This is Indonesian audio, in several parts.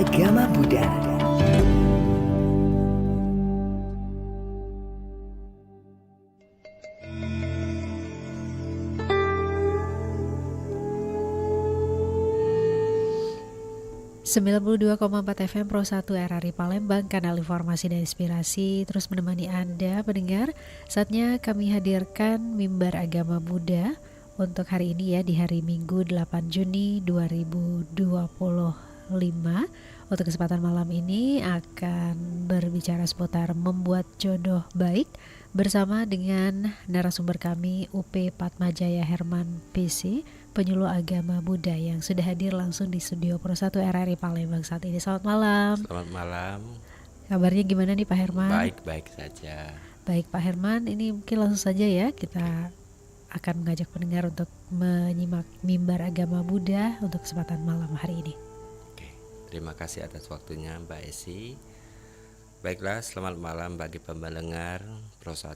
Agama Buddha. Sembilan puluh 2,4 FM Pro 1 RRI Palembang, kanal informasi dan inspirasi terus menemani Anda pendengar. Saatnya kami hadirkan Mimbar Agama Buddha untuk hari ini ya, di hari Minggu 8 Juni 2025. Untuk kesempatan malam ini akan berbicara seputar membuat jodoh baik bersama dengan narasumber kami UP Padmajaya Herman PC, penyuluh agama Buddha yang sudah hadir langsung di studio Pro 1 RRI Palembang saat ini. Selamat malam. Selamat malam. Kabarnya gimana nih Pak Herman? Baik-baik saja. Baik Pak Herman, ini mungkin langsung saja ya kita akan mengajak pendengar untuk menyimak Mimbar Agama Buddha untuk kesempatan malam hari ini. Oke, terima kasih atas waktunya Mbak Esi. Baiklah, selamat malam bagi pendengar Pro 1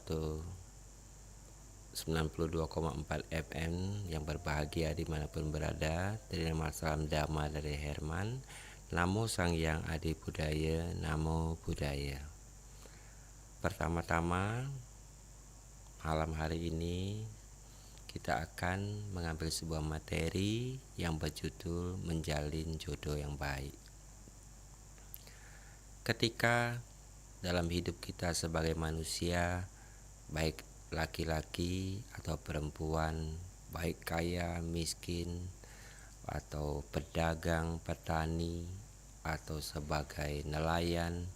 92,4 FM yang berbahagia dimanapun berada. Terima salam dhamma dari Herman. Namo Sang Hyang Adi Budaya, Namo Buddhaya. Pertama-tama, malam hari ini kita akan mengambil sebuah materi yang berjudul menjalin jodoh yang baik. Ketika dalam hidup kita sebagai manusia, baik laki-laki atau perempuan, baik kaya, miskin, atau pedagang, petani, atau sebagai nelayan,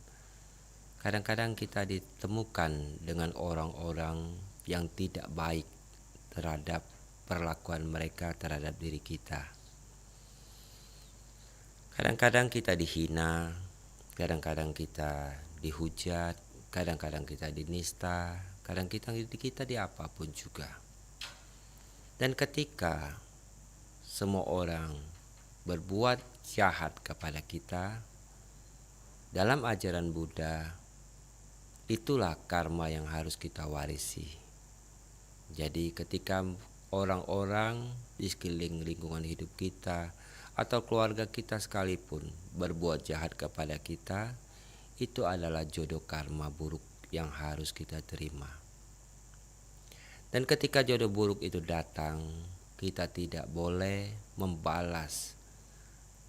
kadang-kadang kita ditemukan dengan orang-orang yang tidak baik terhadap perlakuan mereka terhadap diri kita. Kadang-kadang kita dihina, kadang-kadang kita dihujat, kadang-kadang kita dinista, kadang-kadang kita di apapun juga. Dan ketika semua orang berbuat jahat kepada kita, dalam ajaran Buddha, itulah karma yang harus kita warisi. Jadi ketika orang-orang di sekeliling lingkungan hidup kita atau keluarga kita sekalipun berbuat jahat kepada kita, itu adalah jodoh karma buruk yang harus kita terima. Dan ketika jodoh buruk itu datang, kita tidak boleh membalas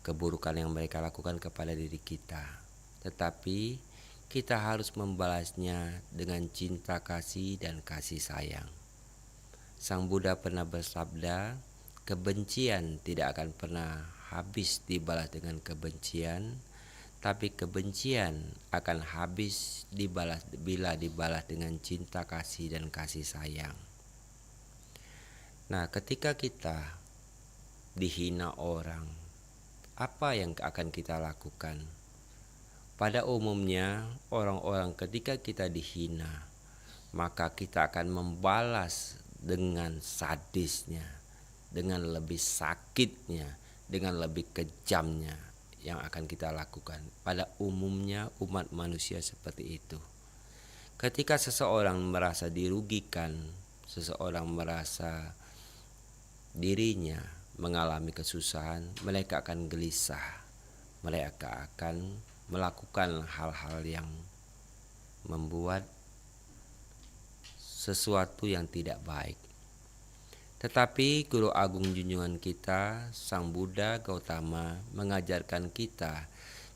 keburukan yang mereka lakukan kepada diri kita, tetapi kita harus membalasnya dengan cinta kasih dan kasih sayang. Sang Buddha pernah bersabda, kebencian tidak akan pernah habis dibalas dengan kebencian, tapi kebencian akan habis dibalas bila dibalas dengan cinta kasih dan kasih sayang. Nah, ketika kita dihina orang, apa yang akan kita lakukan? Pada umumnya, orang-orang ketika kita dihina, maka kita akan membalas dengan sadisnya, dengan lebih sakitnya, dengan lebih kejamnya yang akan kita lakukan. Pada umumnya umat manusia seperti itu. Ketika seseorang merasa dirugikan, seseorang merasa dirinya mengalami kesusahan, mereka akan gelisah. Mereka akan melakukan hal-hal yang membuat sesuatu yang tidak baik. Tetapi Guru Agung junjungan kita, Sang Buddha Gautama, mengajarkan kita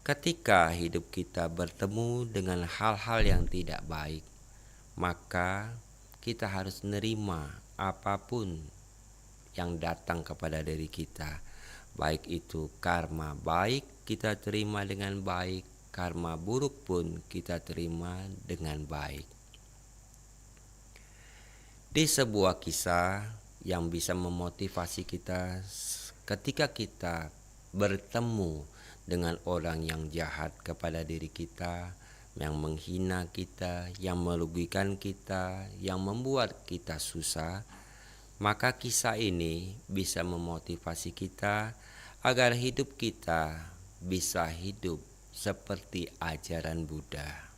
ketika hidup kita bertemu dengan hal-hal yang tidak baik, maka kita harus menerima apapun yang datang kepada diri kita. Baik itu karma baik kita terima dengan baik, karma buruk pun kita terima dengan baik. Di sebuah kisah yang bisa memotivasi kita ketika kita bertemu dengan orang yang jahat kepada diri kita, yang menghina kita, yang merugikan kita, yang membuat kita susah, maka kisah ini bisa memotivasi kita agar hidup kita bisa hidup seperti ajaran Buddha.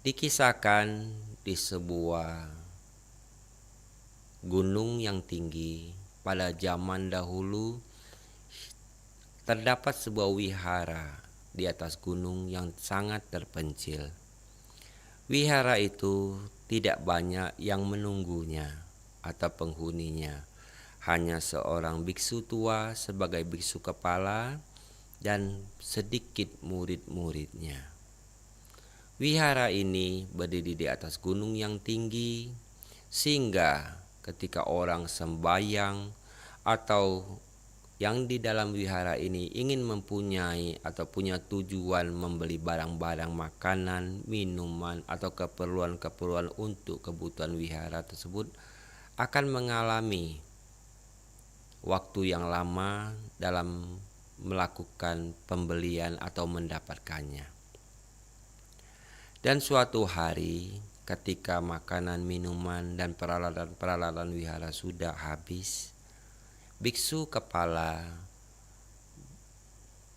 Dikisahkan di sebuah gunung yang tinggi pada zaman dahulu terdapat sebuah wihara di atas gunung yang sangat terpencil. Wihara itu tidak banyak yang menunggunya atau penghuninya, hanya seorang biksu tua sebagai biksu kepala dan sedikit murid-muridnya. Wihara ini berdiri di atas gunung yang tinggi, sehingga ketika orang sembahyang atau yang di dalam wihara ini ingin mempunyai atau punya tujuan membeli barang-barang makanan, minuman, atau keperluan-keperluan untuk kebutuhan wihara tersebut, akan mengalami waktu yang lama dalam melakukan pembelian atau mendapatkannya. Dan suatu hari ketika makanan, minuman, dan peralatan-peralatan wihara sudah habis, biksu kepala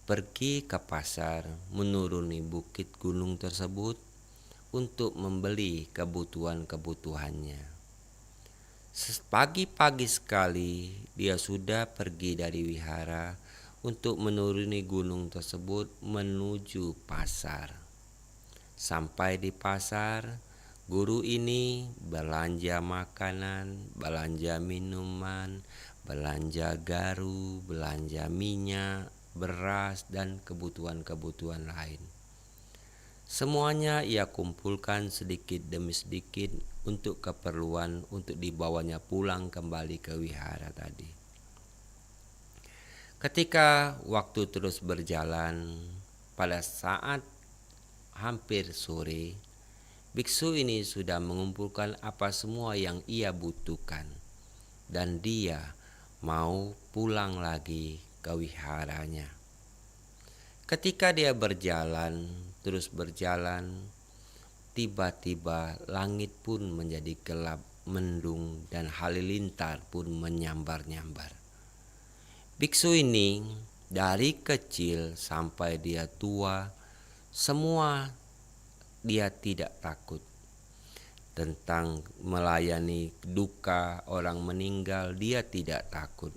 pergi ke pasar, menuruni bukit gunung tersebut untuk membeli kebutuhan-kebutuhannya. Pagi-pagi sekali dia sudah pergi dari wihara untuk menuruni gunung tersebut menuju pasar. Sampai di pasar, guru ini belanja makanan, belanja minuman, belanja garu, belanja minyak, beras, dan kebutuhan-kebutuhan lain. Semuanya ia kumpulkan sedikit demi sedikit untuk keperluan untuk dibawanya pulang kembali ke wihara tadi. Ketika waktu terus berjalan, pada saat hampir sore, biksu ini sudah mengumpulkan apa semua yang ia butuhkan dan dia mau pulang lagi ke wiharanya. Ketika dia terus berjalan, tiba-tiba langit pun menjadi gelap, mendung, dan halilintar pun menyambar-nyambar. Biksu ini dari kecil sampai dia tua, semua dia tidak takut. Tentang melayani duka orang meninggal, dia tidak takut.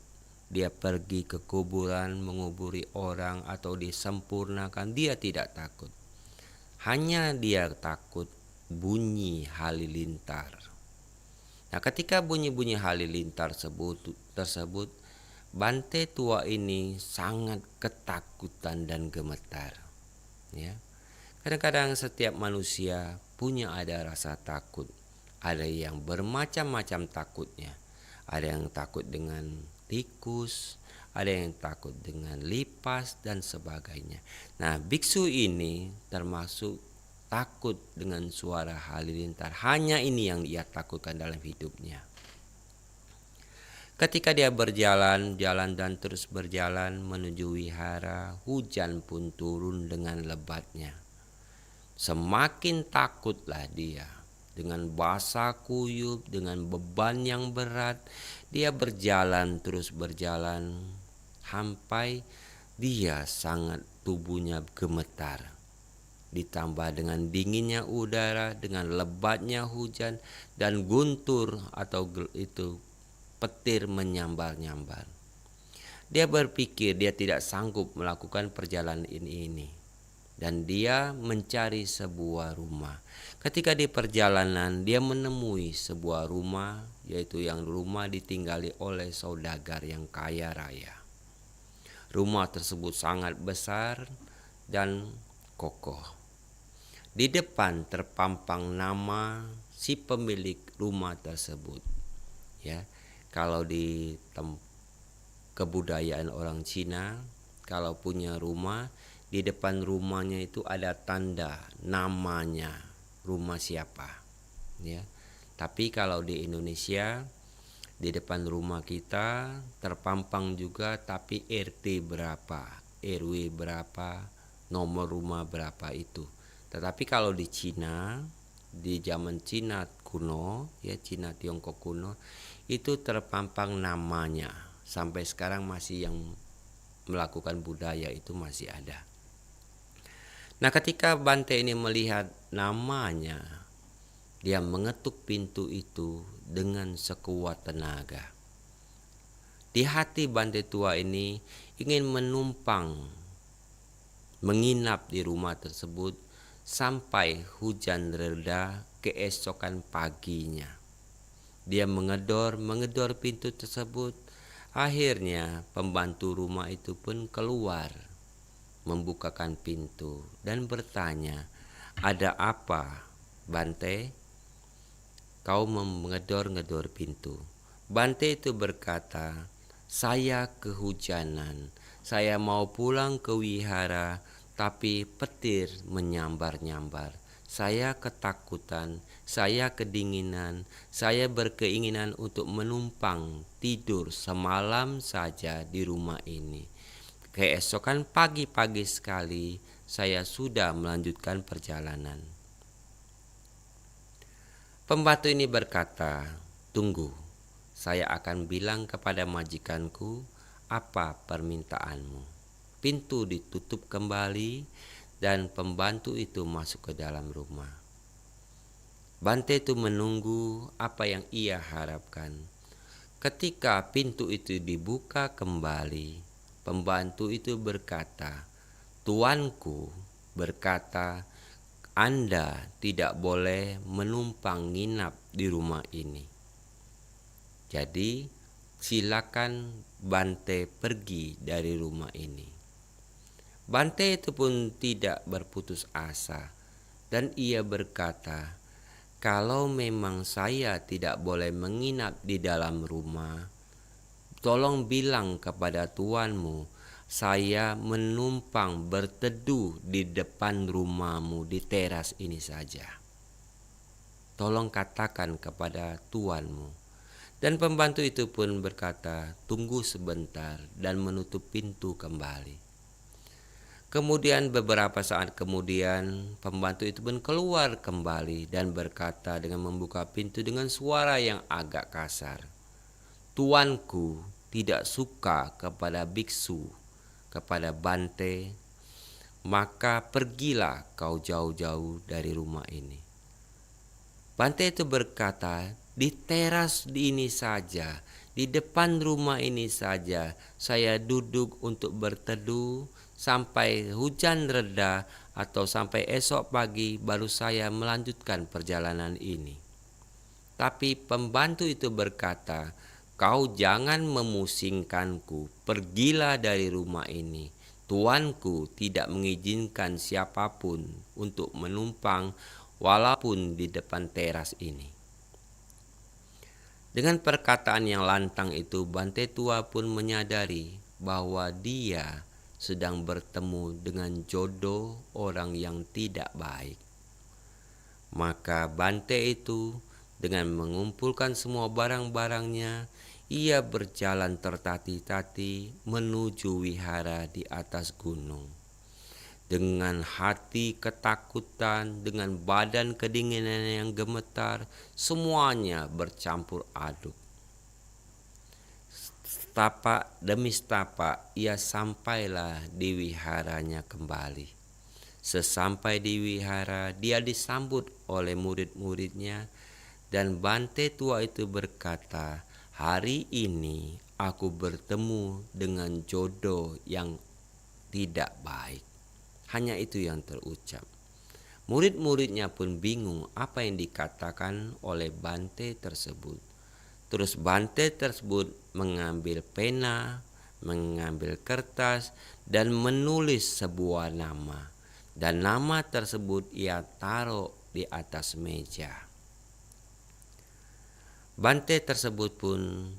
Dia pergi ke kuburan menguburi orang atau disempurnakan, dia tidak takut. Hanya dia takut bunyi halilintar. Nah, ketika bunyi-bunyi halilintar tersebut, Bante tua ini sangat ketakutan dan gemetar. Ya. Kadang-kadang setiap manusia punya ada rasa takut. Ada yang bermacam-macam takutnya. Ada yang takut dengan tikus, ada yang takut dengan lipas, dan sebagainya. Nah, biksu ini termasuk takut dengan suara halilintar. Hanya ini yang ia takutkan dalam hidupnya. Ketika dia berjalan dan terus berjalan menuju wihara, hujan pun turun dengan lebatnya. Semakin takutlah dia. Dengan basah kuyup, dengan beban yang berat, dia terus berjalan sampai dia sangat tubuhnya gemetar. Ditambah dengan dinginnya udara, dengan lebatnya hujan, dan guntur atau itu petir menyambar-nyambar. Dia berpikir dia tidak sanggup melakukan perjalanan ini. Dan dia mencari sebuah rumah. Ketika di perjalanan dia menemui sebuah rumah, yaitu yang rumah ditinggali oleh saudagar yang kaya raya. Rumah tersebut sangat besar dan kokoh. Di depan terpampang nama si pemilik rumah tersebut. Ya, kalau di kebudayaan orang Cina, kalau punya rumah, di depan rumahnya itu ada tanda namanya, rumah siapa. Ya. Tapi kalau di Indonesia, di depan rumah kita terpampang juga tapi RT berapa, RW berapa, nomor rumah berapa itu. Tetapi kalau di Cina, di zaman Cina kuno, ya Cina Tiongkok kuno, itu terpampang namanya. Sampai sekarang masih yang melakukan budaya itu masih ada. Nah, ketika Bante ini melihat namanya, dia mengetuk pintu itu dengan sekuat tenaga. Di hati Bante tua ini ingin menumpang, menginap di rumah tersebut sampai hujan reda keesokan paginya. Dia mengedor pintu tersebut. Akhirnya pembantu rumah itu pun keluar, membukakan pintu dan bertanya, "Ada apa, Bante? Kau mengedor-ngedor pintu." Bante itu berkata, "Saya kehujanan. Saya mau pulang ke wihara, tapi petir menyambar-nyambar. Saya ketakutan, saya kedinginan, saya berkeinginan untuk menumpang tidur semalam saja di rumah ini. Keesokan pagi-pagi sekali saya sudah melanjutkan perjalanan." Pembantu ini berkata, "Tunggu, saya akan bilang kepada majikanku apa permintaanmu." Pintu ditutup kembali dan pembantu itu masuk ke dalam rumah. Bante itu menunggu apa yang ia harapkan. Ketika pintu itu dibuka kembali, pembantu itu berkata, "Tuanku berkata, Anda tidak boleh menumpang nginap di rumah ini. Jadi silakan Bante pergi dari rumah ini." Bante itu pun tidak berputus asa dan ia berkata, "Kalau memang saya tidak boleh menginap di dalam rumah, tolong bilang kepada tuanmu, saya menumpang berteduh di depan rumahmu di teras ini saja. Tolong katakan kepada tuanmu." Dan pembantu itu pun berkata, "Tunggu sebentar," dan menutup pintu kembali. Kemudian beberapa saat kemudian pembantu itu pun keluar kembali dan berkata dengan membuka pintu dengan suara yang agak kasar, "Tuanku tidak suka kepada biksu, kepada Bante, maka pergilah kau jauh-jauh dari rumah ini." Bante itu berkata, "Di teras ini saja, di depan rumah ini saja, saya duduk untuk berteduh sampai hujan reda atau sampai esok pagi baru saya melanjutkan perjalanan ini." Tapi pembantu itu berkata, "Kau jangan memusingkanku, pergilah dari rumah ini. Tuanku tidak mengizinkan siapapun untuk menumpang walaupun di depan teras ini." Dengan perkataan yang lantang itu, Bante tua pun menyadari bahwa dia sedang bertemu dengan jodoh orang yang tidak baik. Maka Bante itu dengan mengumpulkan semua barang-barangnya, ia berjalan tertati-tati menuju wihara di atas gunung. Dengan hati ketakutan, dengan badan kedinginan yang gemetar, semuanya bercampur aduk. Setapak demi setapak ia sampailah di wiharanya kembali. Sesampai di wihara, dia disambut oleh murid-muridnya dan Bante tua itu berkata, "Hari ini aku bertemu dengan jodoh yang tidak baik." Hanya itu yang terucap. Murid-muridnya pun bingung apa yang dikatakan oleh Bante tersebut. Terus Bante tersebut mengambil pena, mengambil kertas, dan menulis sebuah nama. Dan nama tersebut ia taruh di atas meja. Bante tersebut pun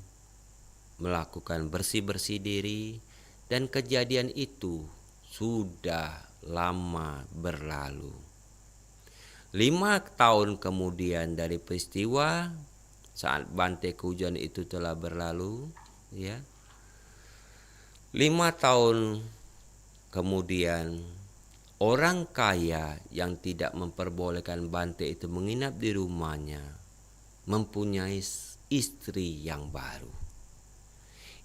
melakukan bersih-bersih diri, dan kejadian itu sudah lama berlalu. 5 tahun kemudian dari peristiwa saat Bante kehujanan itu telah berlalu, ya. 5 tahun kemudian orang kaya yang tidak memperbolehkan Bante itu menginap di rumahnya mempunyai istri yang baru.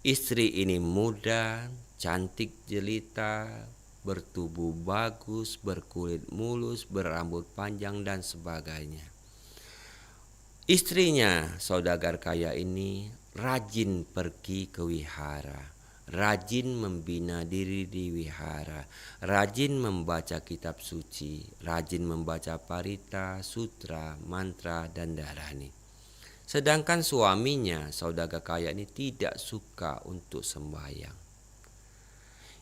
Istri ini muda, cantik jelita, bertubuh bagus, berkulit mulus, berambut panjang dan sebagainya. Istrinya, saudagar kaya ini, rajin pergi ke wihara, rajin membina diri di wihara, rajin membaca kitab suci, rajin membaca parita, sutra, mantra, dan dharani. Sedangkan suaminya, saudagar kaya ini tidak suka untuk sembahyang.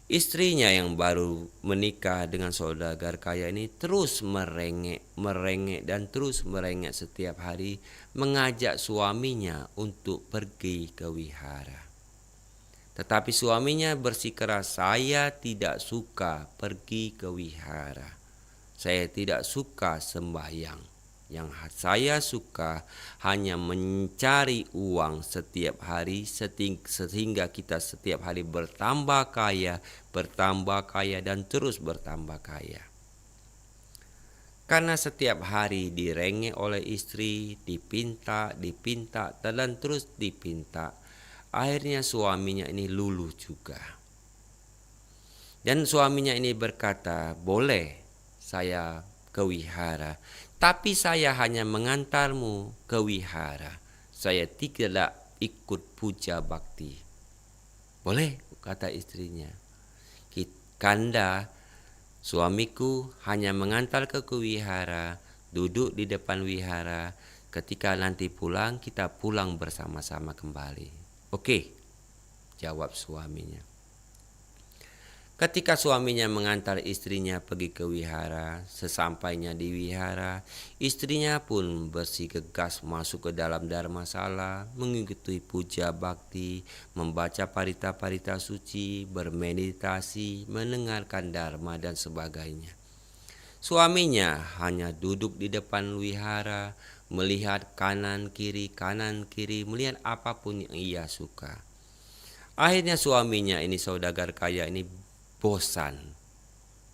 Istrinya yang baru menikah dengan saudagar kaya ini terus merengek dan terus merengek setiap hari mengajak suaminya untuk pergi ke wihara. Tetapi suaminya bersikeras, saya tidak suka pergi ke wihara. Saya tidak suka sembahyang. Yang saya suka hanya mencari uang setiap hari sehingga kita setiap hari bertambah kaya dan terus bertambah kaya. Karena setiap hari direngek oleh istri, dipinta dan terus dipinta. Akhirnya suaminya ini luluh juga. Dan suaminya ini berkata, boleh saya ke wihara, tapi saya hanya mengantarmu ke wihara. Saya tidak ikut puja bakti. Boleh, kata istrinya. Kanda, suamiku hanya mengantar ke wihara, duduk di depan wihara. Ketika nanti pulang, kita pulang bersama-sama kembali. Oke, jawab suaminya. Ketika suaminya mengantar istrinya pergi ke wihara, sesampainya di wihara, istrinya pun bersikeras masuk ke dalam dharmasala, mengikuti puja bakti, membaca parita-parita suci, bermeditasi, mendengarkan dharma dan sebagainya. Suaminya hanya duduk di depan wihara, melihat kanan kiri, melihat apapun yang ia suka. Akhirnya suaminya ini saudagar kaya ini bosan.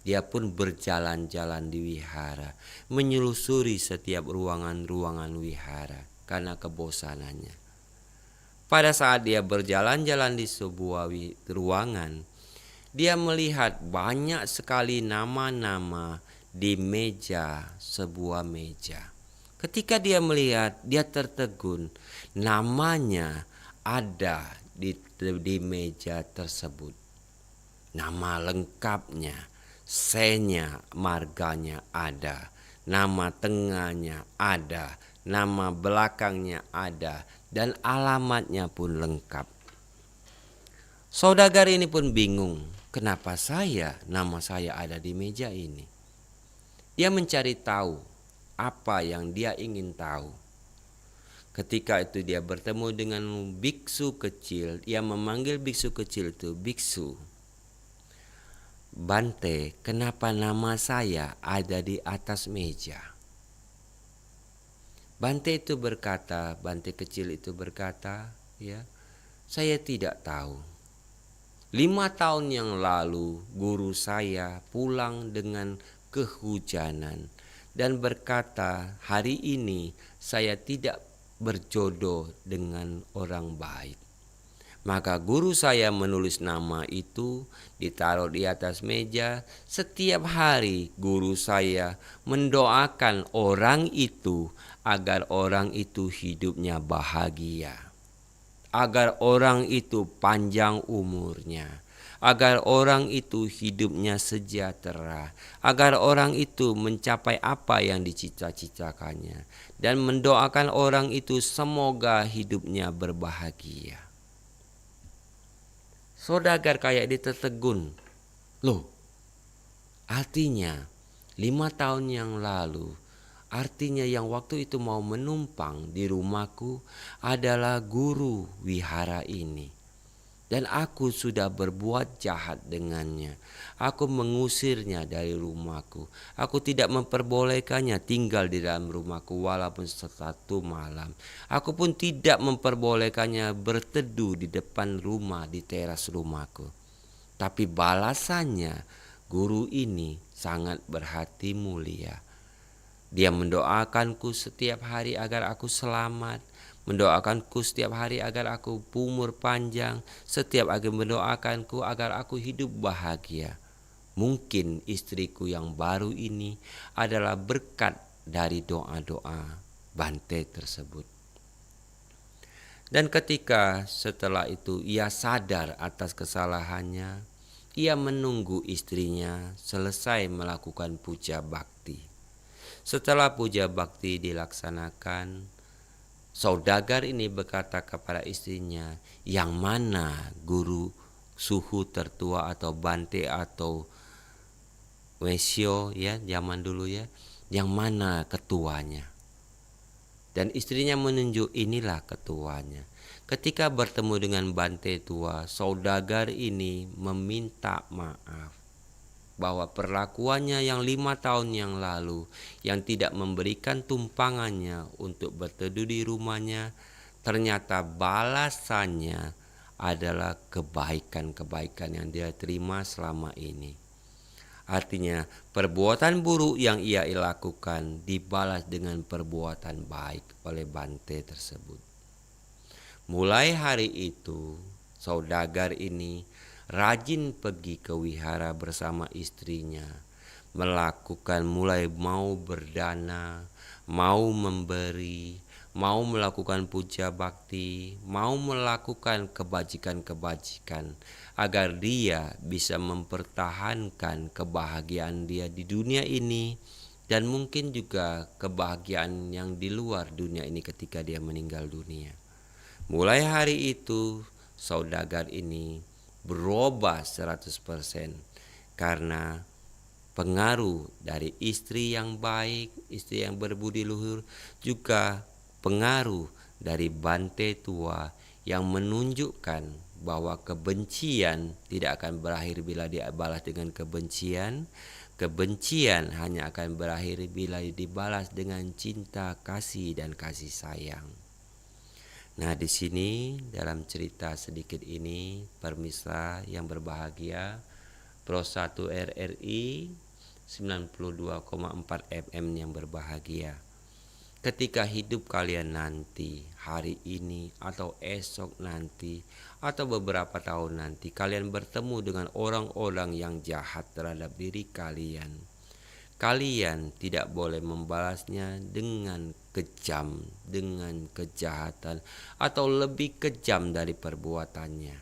Dia pun berjalan-jalan di wihara, menyelusuri setiap ruangan-ruangan wihara karena kebosanannya. Pada saat dia berjalan-jalan di sebuah ruangan, dia melihat banyak sekali nama-nama di sebuah meja. Ketika dia melihat, dia tertegun, namanya ada di meja tersebut. Nama lengkapnya, senya, marganya ada, nama tengahnya ada, nama belakangnya ada, dan alamatnya pun lengkap. Saudagar ini pun bingung, kenapa nama saya ada di meja ini. Dia mencari tahu apa yang dia ingin tahu. Ketika itu dia bertemu dengan biksu kecil, ia memanggil biksu kecil itu, biksu. Bante, kenapa nama saya ada di atas meja? Bante kecil itu berkata, ya, saya tidak tahu. 5 tahun yang lalu guru saya pulang dengan kehujanan dan berkata, hari ini saya tidak berjodoh dengan orang baik. Maka guru saya menulis nama itu, ditaruh di atas meja. Setiap hari guru saya mendoakan orang itu agar orang itu hidupnya bahagia, agar orang itu panjang umurnya, agar orang itu hidupnya sejahtera, agar orang itu mencapai apa yang dicita-citakannya, dan mendoakan orang itu semoga hidupnya berbahagia. Saudagar kaya ini tertegun. Loh, artinya 5 tahun yang lalu, artinya yang waktu itu mau menumpang di rumahku adalah guru wihara ini. Dan aku sudah berbuat jahat dengannya. Aku mengusirnya dari rumahku. Aku tidak memperbolehkannya tinggal di dalam rumahku walaupun 1 malam. Aku pun tidak memperbolehkannya berteduh di depan rumah di teras rumahku. Tapi balasannya guru ini sangat berhati mulia. Dia mendoakanku setiap hari agar aku selamat. Mendoakanku setiap hari agar aku umur panjang. Setiap hari mendoakanku agar aku hidup bahagia. Mungkin istriku yang baru ini adalah berkat dari doa-doa Bante tersebut. Dan ketika setelah itu ia sadar atas kesalahannya, ia menunggu istrinya selesai melakukan puja bakti. Setelah puja bakti dilaksanakan, saudagar ini berkata kepada istrinya, yang mana guru suhu tertua atau bante atau wesyo ya zaman dulu ya, yang mana ketuanya? Dan istrinya menunjuk, inilah ketuanya. Ketika bertemu dengan bante tua, saudagar ini meminta maaf bahwa perlakuannya yang 5 tahun yang lalu, yang tidak memberikan tumpangannya untuk berteduh di rumahnya, ternyata balasannya adalah kebaikan-kebaikan yang dia terima selama ini. Artinya perbuatan buruk yang ia lakukan dibalas dengan perbuatan baik oleh bante tersebut. Mulai hari itu, saudagar ini rajin pergi ke wihara bersama istrinya, melakukan mulai mau berdana, mau memberi, mau melakukan puja bakti, mau melakukan kebajikan-kebajikan agar dia bisa mempertahankan kebahagiaan dia di dunia ini dan mungkin juga kebahagiaan yang di luar dunia ini ketika dia meninggal dunia. Mulai hari itu, saudagar ini berubah 100% karena pengaruh dari istri yang baik, istri yang berbudi luhur, juga pengaruh dari bante tua yang menunjukkan bahwa kebencian tidak akan berakhir bila dibalas dengan kebencian. Kebencian hanya akan berakhir bila dibalas dengan cinta, kasih, dan kasih sayang. Nah, di sini dalam cerita sedikit ini, permisa yang berbahagia, Pro 1 RRI 92,4 FM yang berbahagia. Ketika hidup kalian nanti, hari ini atau esok nanti atau beberapa tahun nanti, kalian bertemu dengan orang-orang yang jahat terhadap diri kalian, kalian tidak boleh membalasnya dengan kejam, dengan kejahatan, atau lebih kejam dari perbuatannya.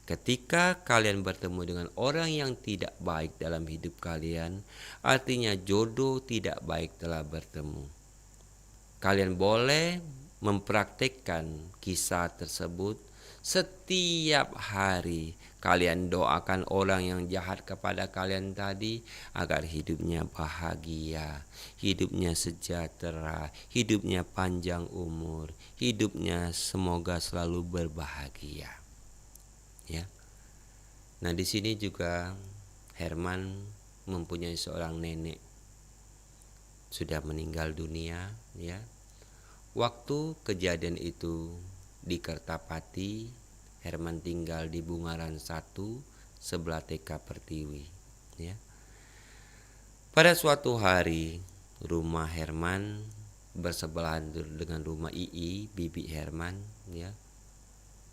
Ketika kalian bertemu dengan orang yang tidak baik dalam hidup kalian, artinya jodoh tidak baik telah bertemu. Kalian boleh mempraktikkan kisah tersebut setiap hari. Kalian doakan orang yang jahat kepada kalian tadi agar hidupnya bahagia, hidupnya sejahtera, hidupnya panjang umur, hidupnya semoga selalu berbahagia. Ya. Nah, di sini juga Herman mempunyai seorang nenek sudah meninggal dunia, ya. Waktu kejadian itu di Kertapati, Herman tinggal di Bungaran 1 sebelah TK Pertiwi, ya. Pada suatu hari, rumah Herman bersebelahan dengan rumah bibi Herman, ya.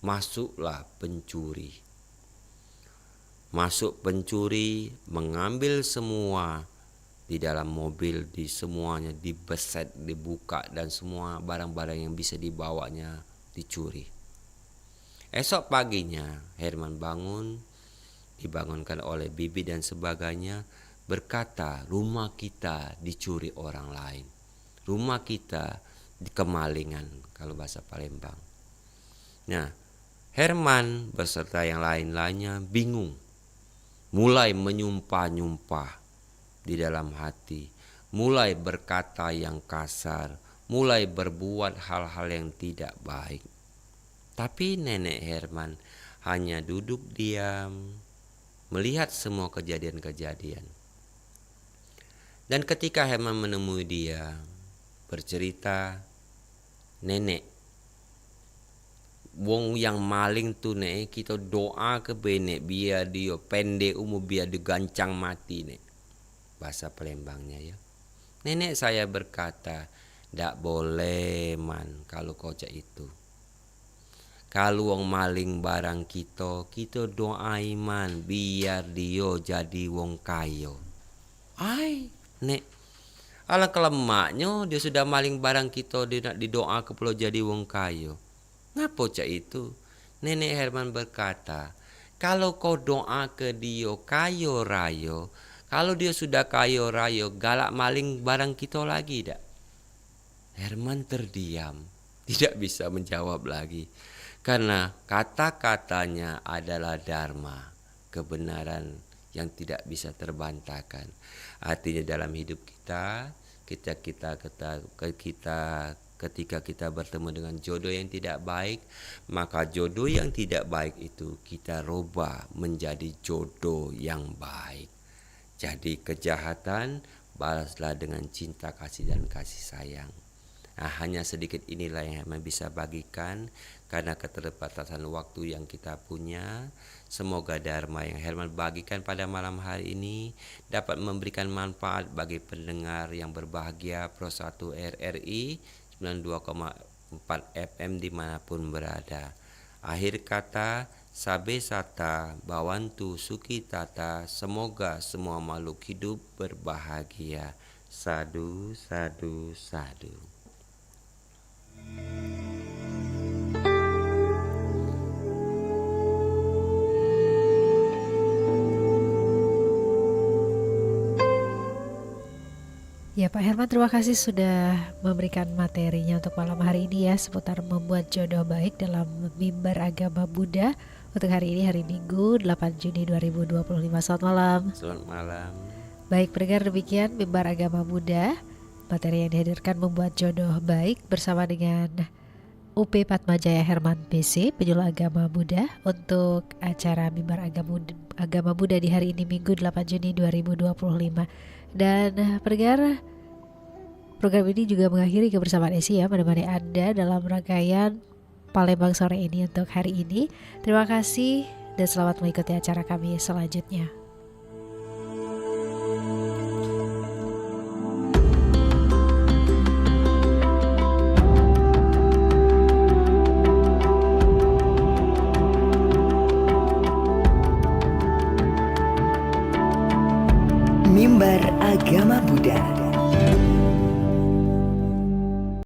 Masuklah pencuri. Masuk pencuri, mengambil semua di dalam mobil, di semuanya dibeset, dibuka, dan semua barang-barang yang bisa dibawanya dicuri. Esok paginya Herman bangun, dibangunkan oleh bibi dan sebagainya, berkata, rumah kita dicuri orang lain, rumah kita dikemalingan kalau bahasa Palembang. Nah, Herman beserta yang lain-lainnya bingung, mulai menyumpah-nyumpah di dalam hati, mulai berkata yang kasar, mulai berbuat hal-hal yang tidak baik. Tapi nenek Herman hanya duduk diam, melihat semua kejadian-kejadian. Dan ketika Herman menemui dia, bercerita, nenek, wong yang maling tu nek, kita doa ke benek biar dia pendek umur, biar dia gancang mati nek. Bahasa Palembangnya ya. Nenek saya berkata, ndak boleh man kalau kau cak itu. Kalau wong maling barang kita doai man biar dia jadi wong kayo. Ai, nek, alangkah lemaknya dia sudah maling barang kita, dia nak didoa ke pulau jadi wong kayo. Ngapo cak itu? Nenek Herman berkata, kalau kau doa ke dia kayo rayo, kalau dia sudah kayo rayo, galak maling barang kita lagi dak? Herman terdiam, tidak bisa menjawab lagi. Karena kata-katanya adalah dharma, kebenaran yang tidak bisa terbantahkan. Artinya dalam hidup kita, ketika kita bertemu dengan jodoh yang tidak baik, maka jodoh yang tidak baik itu kita rubah menjadi jodoh yang baik. Jadi kejahatan balaslah dengan cinta kasih dan kasih sayang. Nah, hanya sedikit inilah yang Herman bisa bagikan karena keterbatasan waktu yang kita punya. Semoga Dharma yang Herman bagikan pada malam hari ini dapat memberikan manfaat bagi pendengar yang berbahagia Pro 1 RRI 92,4 FM dimanapun berada. Akhir kata, Sabe Sata, Bawantu Suki Tata, semoga semua makhluk hidup berbahagia. Sadu, sadu, sadu. Ya Pak Herman, terima kasih sudah memberikan materinya untuk malam hari ini ya, seputar membuat jodoh baik dalam mimbar agama Buddha untuk hari ini, hari Minggu 8 Juni 2025. Selamat malam. Selamat malam. Baik pendengar, demikian mimbar agama Buddha, materi yang dihadirkan membuat jodoh baik bersama dengan UP Padmajaya Herman PC, penyuluh agama Buddha, untuk acara mimbar agama Buddha di hari ini Minggu 8 Juni 2025. Dan pendengar, program ini juga mengakhiri kebersamaan Esi ya, menemani Anda dalam rangkaian Palembang sore ini untuk hari ini. Terima kasih dan selamat mengikuti acara kami selanjutnya. Mimbar Agama Buddha.